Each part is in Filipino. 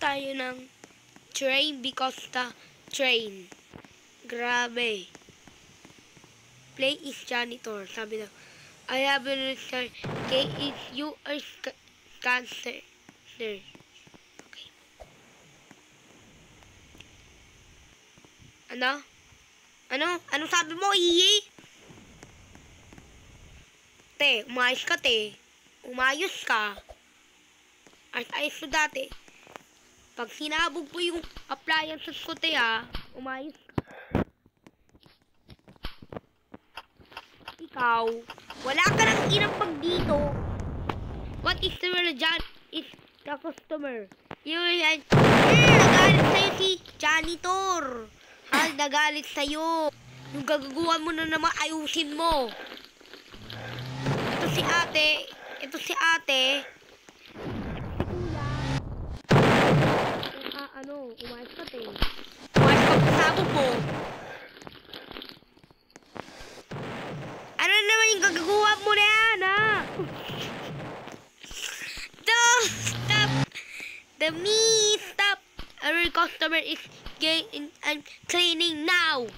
tayo ng train because the train. Grabe. Play is janitor. Sabi na, I have an answer. K is you are cancer. Okay. Ano? Ano sabi mo, Iyi? Te, umayos ka, te. Umayos ka. Ayos ko dati. Pag sinabog po yung appliances ko, te, ha, umayos ka. Ikaw, wala ka nang inapag dito. What is the dyan is the customer. Yun, nagalit sa'yo si janitor. Nagalit sa'yo. Yung gagaguhan mo na naman, ayusin mo. Ito si ate. Ito si kuya. Umayos ka, te. Umayos ka pasabog mo. Ano naman yung gagaguhan mo na yan, ha? Stop! Stop! Our customer is getting and cleaning now.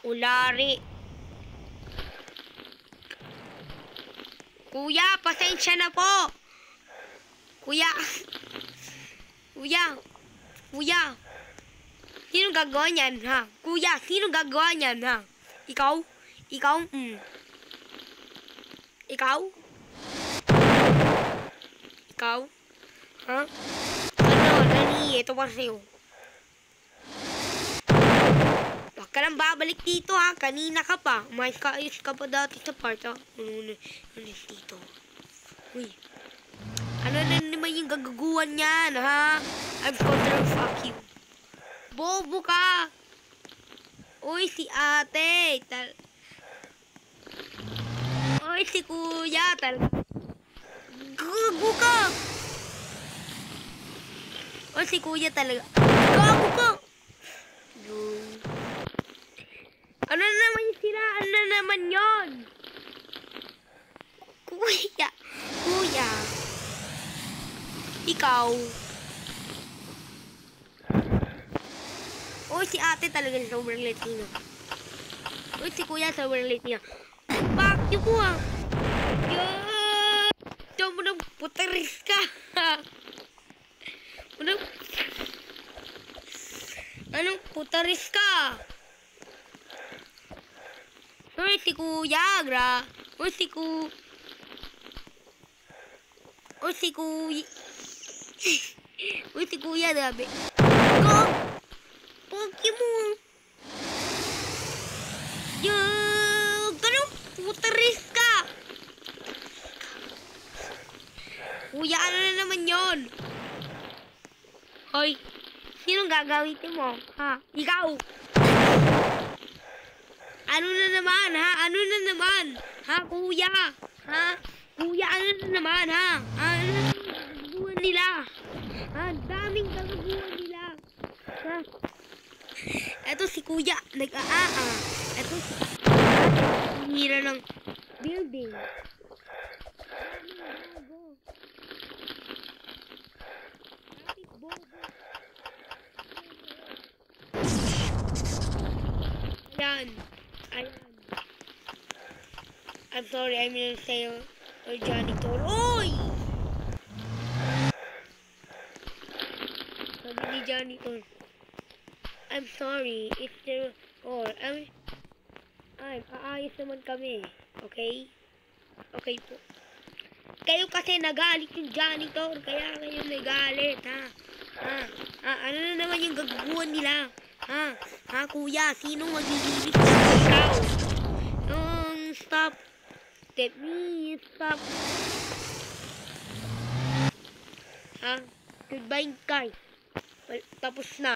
Ulari. Kuya, pasensya na po. Kuya. Sino gagawa niyan, ha? Kuya, sino gagawa niyan, ha? Ikaw? Ikaw? Ha? Nani? Ito pa sa'yo. Huwag ka nang babalik dito, ha? Kanina ka pa. Ayos ka pa dati sa part, ha? Ulit dito. Uy. Ano na naman yung gagaguhan niyan, ha? I'm gonna fuck you. Bobo ka. Uy, si ate. Uy, si kuya. Gago ka. Uy, si kuya talaga. Gago ka. Ano naman yung siraan na naman yon? Kuya. Ikaw. Uy, si ate talaga sobrang late niya. Uy, si kuya sobrang late niya. Fuck you po, ha. Diyan mo nang putaris ka. Anong putaris ka? Uy, si kuya, Uy, si kuya, dabi. Go! Pogi mo. Ganun, putaris ka. Kuya, ano na naman yon? Hoy, sinong gagawin mo? Ha? Ikaw? Ano na naman, ha? Ha, kuya? Ha? Kuya, ano na naman, ha? Ano na gagaguhan nila? Ha? Daming gagaguhan nila. Ha? Eto si kuya, Eto si hira ng building. Ayan. I'm sorry, I'm gonna say janitor. Oy! Sabi ni janitor. I'm sorry if there aayos naman kami. Okay? Okay po. Kayo kasi nagalit yung janitor, kaya kayo nagalit, ha? Ano na naman yung gagaguhan nila? Ha, kuya, sino maglilinis na ikaw? Stop. Let me stop. Ha? Goodbye, guys. Well, tapos na.